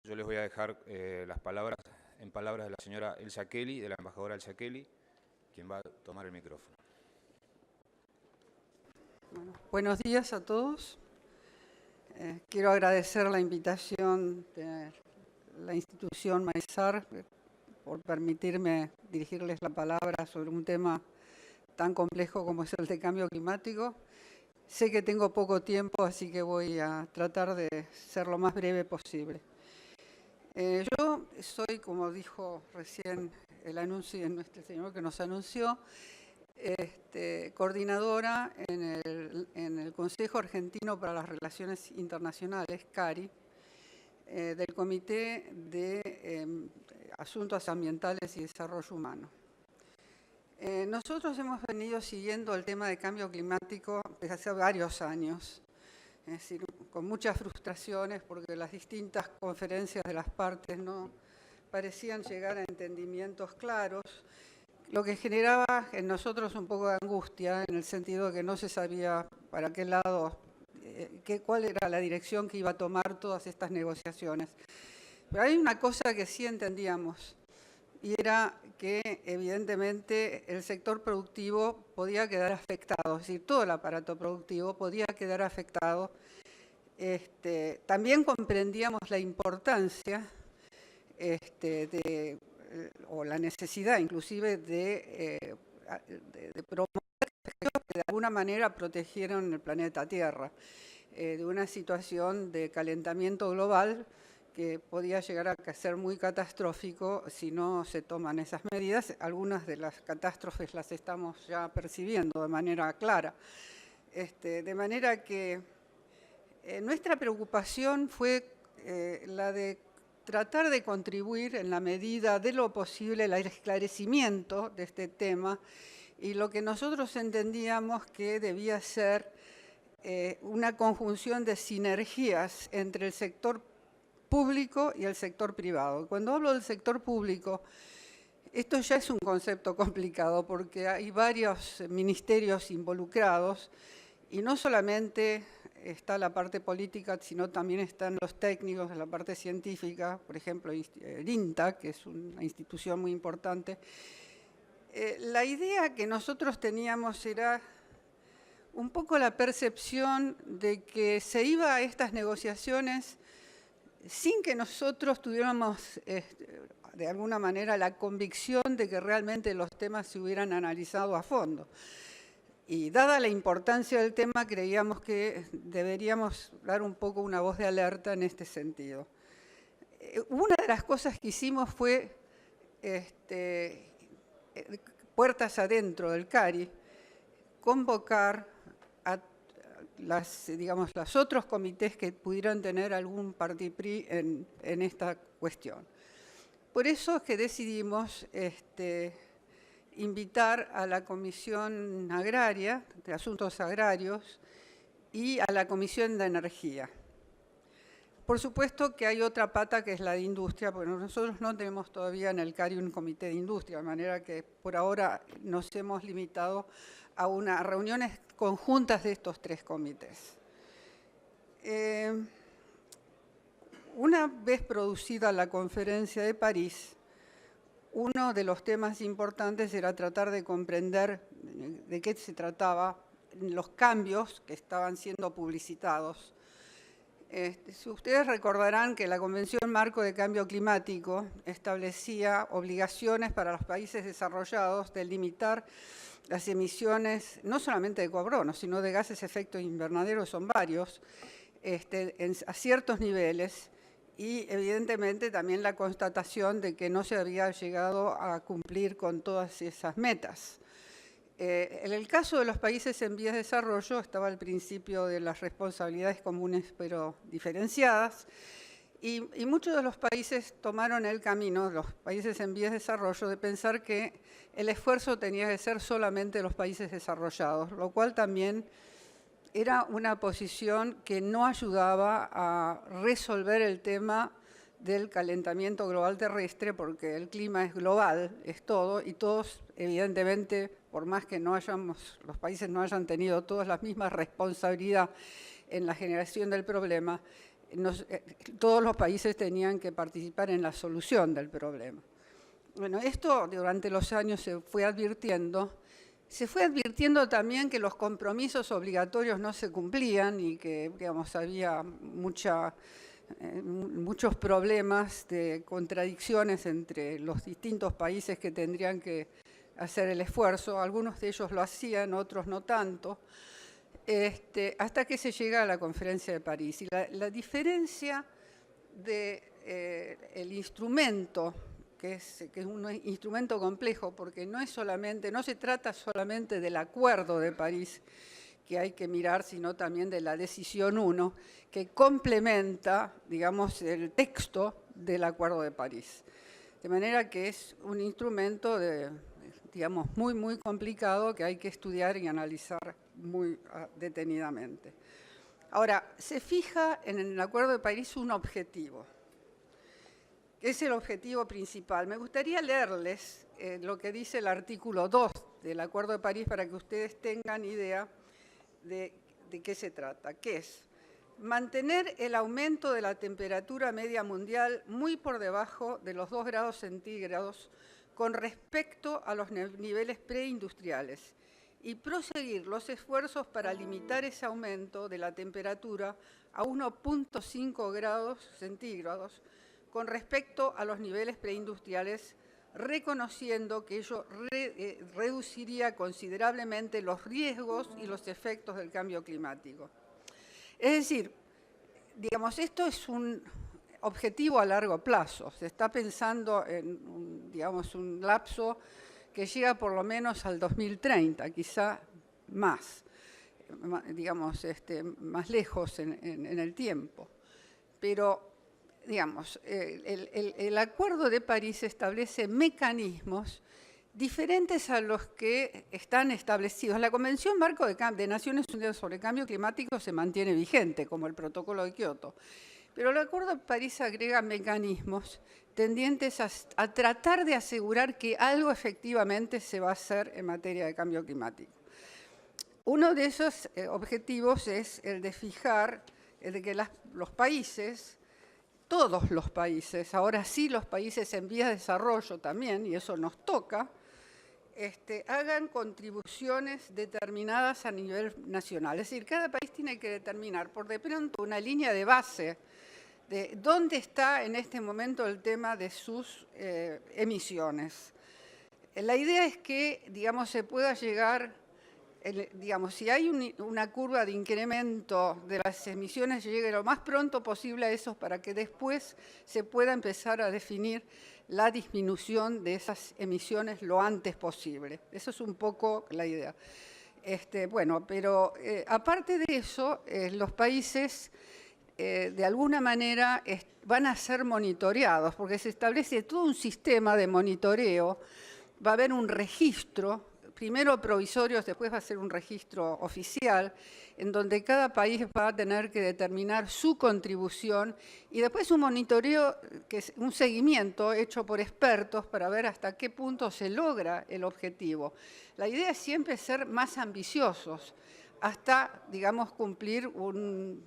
Yo les voy a dejar las palabras en palabras de la señora Elsa Kelly, de la embajadora Elsa Kelly, quien va a tomar el micrófono. Bueno, buenos días a todos. Quiero agradecer la invitación de la institución Maesar por permitirme dirigirles la palabra sobre un tema tan complejo como es el de cambio climático. Sé que tengo poco tiempo, así que voy a tratar de ser lo más breve posible. Yo soy, como dijo recién el anuncio de nuestro señor que nos anunció, coordinadora en el Consejo Argentino para las Relaciones Internacionales, CARI, del Comité de Asuntos Ambientales y Desarrollo Humano. Nosotros hemos venido siguiendo el tema de cambio climático desde hace varios años, es decir, con muchas frustraciones porque las distintas conferencias de las partes no parecían llegar a entendimientos claros, lo que generaba en nosotros un poco de angustia en el sentido de que no se sabía para qué lado, cuál era la dirección que iba a tomar todas estas negociaciones. Pero hay una cosa que sí entendíamos, y era que evidentemente el sector productivo podía quedar afectado, es decir, todo el aparato productivo podía quedar afectado. También comprendíamos la importancia o la necesidad inclusive de promover que de alguna manera protegieran el planeta Tierra de una situación de calentamiento global que podía llegar a ser muy catastrófico si no se toman esas medidas. Algunas de las catástrofes las estamos ya percibiendo de manera clara. De manera que nuestra preocupación fue la de tratar de contribuir en la medida de lo posible al esclarecimiento de este tema y lo que nosotros entendíamos que debía ser una conjunción de sinergias entre el sector público y el sector privado. Cuando hablo del sector público, esto ya es un concepto complicado porque hay varios ministerios involucrados y no solamente está la parte política, sino también están los técnicos de la parte científica, por ejemplo, el INTA, que es una institución muy importante. La idea que nosotros teníamos era un poco la percepción de que se iba a estas negociaciones sin que nosotros tuviéramos de alguna manera la convicción de que realmente los temas se hubieran analizado a fondo. Y dada la importancia del tema, creíamos que deberíamos dar un poco una voz de alerta en este sentido. Una de las cosas que hicimos fue, puertas adentro del CARI, convocar a los otros comités que pudieran tener algún partiprí en esta cuestión. Por eso es que decidimos invitar a la Comisión Agraria, de Asuntos Agrarios, y a la Comisión de Energía. Por supuesto que hay otra pata que es la de Industria, porque nosotros no tenemos todavía en el CARI un comité de industria, de manera que por ahora nos hemos limitado a unas reuniones conjuntas de estos tres comités. Una vez producida la conferencia de París, uno de los temas importantes era tratar de comprender de qué se trataba, los cambios que estaban siendo publicitados. Ustedes recordarán que la Convención Marco de Cambio Climático establecía obligaciones para los países desarrollados de limitar las emisiones, no solamente de carbono, sino de gases de efecto invernadero, son varios, a ciertos niveles, y evidentemente también la constatación de que no se había llegado a cumplir con todas esas metas. En el caso de los países en vías de desarrollo estaba el principio de las responsabilidades comunes pero diferenciadas, y muchos de los países tomaron el camino, los países en vías de desarrollo, de pensar que el esfuerzo tenía que ser solamente de los países desarrollados, lo cual también era una posición que no ayudaba a resolver el tema del calentamiento global terrestre, porque el clima es global, es todo, y todos, evidentemente, por más que los países no hayan tenido todas la misma responsabilidad en la generación del problema, todos los países tenían que participar en la solución del problema. Bueno, esto durante los años se fue advirtiendo. Se fue advirtiendo también que los compromisos obligatorios no se cumplían y que, digamos, había muchos problemas de contradicciones entre los distintos países que tendrían que hacer el esfuerzo. Algunos de ellos lo hacían, otros no tanto, hasta que se llega a la Conferencia de París. Y la diferencia del instrumento, que es un instrumento complejo, porque no se trata solamente del Acuerdo de París que hay que mirar, sino también de la Decisión 1, que complementa, digamos, el texto del Acuerdo de París. De manera que es un instrumento, digamos, muy, muy complicado que hay que estudiar y analizar muy detenidamente. Ahora, se fija en el Acuerdo de París un objetivo, que es el objetivo principal. Me gustaría leerles lo que dice el artículo 2 del Acuerdo de París para que ustedes tengan idea de qué se trata, que es mantener el aumento de la temperatura media mundial muy por debajo de los 2 grados centígrados con respecto a los niveles preindustriales y proseguir los esfuerzos para limitar ese aumento de la temperatura a 1,5 grados centígrados con respecto a los niveles preindustriales, reconociendo que ello reduciría considerablemente los riesgos y los efectos del cambio climático. Es decir, digamos, esto es un objetivo a largo plazo. Se está pensando en, digamos, un lapso que llega por lo menos al 2030, quizá más, digamos, más lejos en el tiempo. Pero digamos, el Acuerdo de París establece mecanismos diferentes a los que están establecidos. La Convención Marco de Naciones Unidas sobre el Cambio Climático se mantiene vigente, como el Protocolo de Kioto. Pero el Acuerdo de París agrega mecanismos tendientes a tratar de asegurar que algo efectivamente se va a hacer en materia de cambio climático. Uno de esos objetivos es el de fijar, el de que los países, todos los países, ahora sí los países en vías de desarrollo también, y eso nos toca, hagan contribuciones determinadas a nivel nacional. Es decir, cada país tiene que determinar por de pronto una línea de base de dónde está en este momento el tema de sus emisiones. La idea es que, digamos, se pueda llegar, digamos, si hay una curva de incremento de las emisiones, llegue lo más pronto posible a eso para que después se pueda empezar a definir la disminución de esas emisiones lo antes posible. Eso es un poco la idea. Bueno, pero aparte de eso, los países de alguna manera van a ser monitoreados, porque se establece todo un sistema de monitoreo, va a haber un registro, primero provisorios, después va a ser un registro oficial, en donde cada país va a tener que determinar su contribución y después un monitoreo, que es un seguimiento hecho por expertos para ver hasta qué punto se logra el objetivo. La idea es siempre ser más ambiciosos hasta, digamos, cumplir con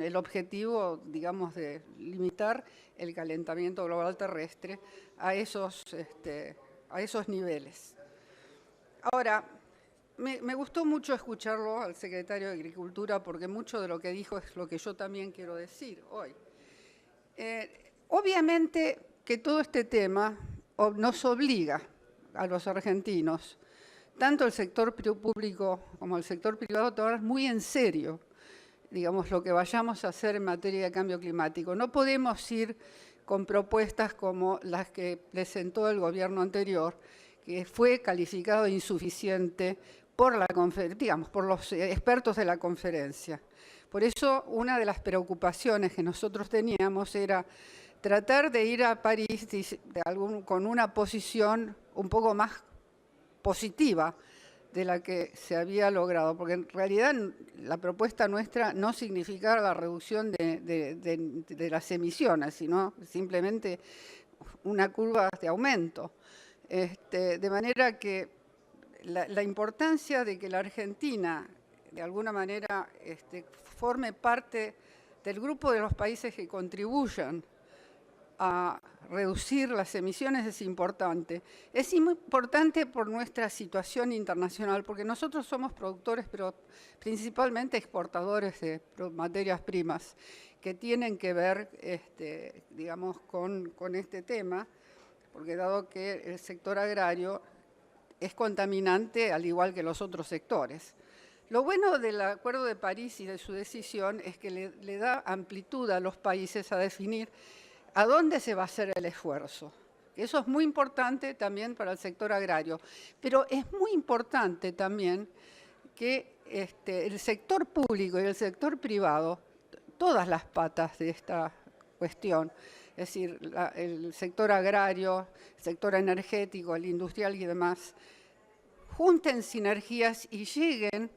el objetivo, digamos, de limitar el calentamiento global terrestre a esos niveles. Ahora, me gustó mucho escucharlo al secretario de Agricultura porque mucho de lo que dijo es lo que yo también quiero decir hoy. Obviamente que todo este tema nos obliga a los argentinos, tanto el sector público como el sector privado, a tomar muy en serio, digamos, lo que vayamos a hacer en materia de cambio climático. No podemos ir con propuestas como las que presentó el gobierno anterior, que fue calificado de insuficiente por los expertos de la conferencia. Por eso, una de las preocupaciones que nosotros teníamos era tratar de ir a París con una posición un poco más positiva de la que se había logrado, porque en realidad la propuesta nuestra no significaba la reducción de las emisiones, sino simplemente una curva de aumento. De manera que la importancia de que la Argentina de alguna manera forme parte del grupo de los países que contribuyan a reducir las emisiones es importante. Es importante por nuestra situación internacional, porque nosotros somos productores, pero principalmente exportadores de materias primas, que tienen que ver, digamos, con este tema, porque dado que el sector agrario es contaminante al igual que los otros sectores. Lo bueno del Acuerdo de París y de su decisión es que le da amplitud a los países a definir a dónde se va a hacer el esfuerzo. Eso es muy importante también para el sector agrario, pero es muy importante también que el sector público y el sector privado, todas las patas de esta cuestión, es decir, el sector agrario, el sector energético, el industrial y demás, junten sinergias y lleguen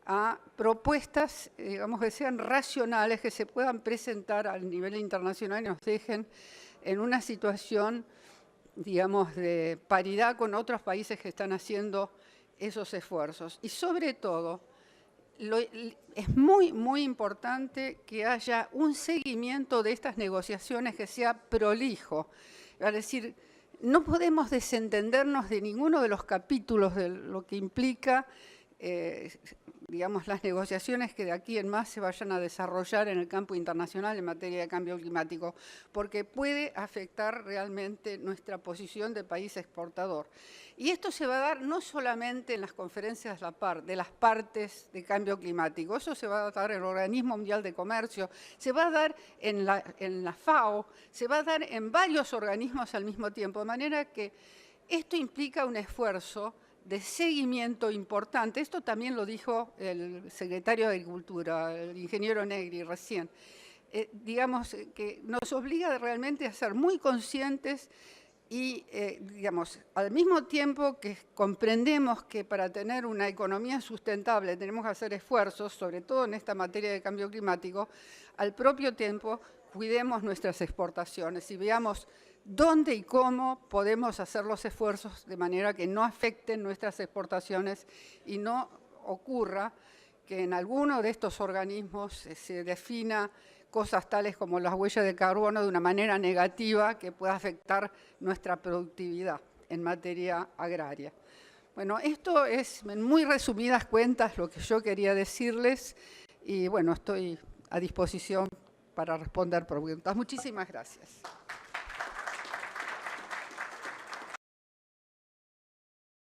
a propuestas, digamos, que sean racionales, que se puedan presentar a nivel internacional y nos dejen en una situación, digamos, de paridad con otros países que están haciendo esos esfuerzos. Y sobre todo, es muy, muy importante que haya un seguimiento de estas negociaciones que sea prolijo. Es decir, no podemos desentendernos de ninguno de los capítulos de lo que implica digamos, las negociaciones que de aquí en más se vayan a desarrollar en el campo internacional en materia de cambio climático, porque puede afectar realmente nuestra posición de país exportador. Y esto se va a dar no solamente en las conferencias de las partes de cambio climático, eso se va a dar en el Organismo Mundial de Comercio, se va a dar en la FAO, se va a dar en varios organismos al mismo tiempo, de manera que esto implica un esfuerzo de seguimiento importante. Esto también lo dijo el secretario de Agricultura, el ingeniero Negri, recién. Digamos que nos obliga realmente a ser muy conscientes y, digamos, al mismo tiempo que comprendemos que para tener una economía sustentable tenemos que hacer esfuerzos, sobre todo en esta materia de cambio climático, al propio tiempo cuidemos nuestras exportaciones y veamos dónde y cómo podemos hacer los esfuerzos de manera que no afecten nuestras exportaciones y no ocurra que en alguno de estos organismos se defina cosas tales como las huellas de carbono de una manera negativa que pueda afectar nuestra productividad en materia agraria. Bueno, esto es en muy resumidas cuentas lo que yo quería decirles y bueno, estoy a disposición para responder preguntas. Muchísimas gracias.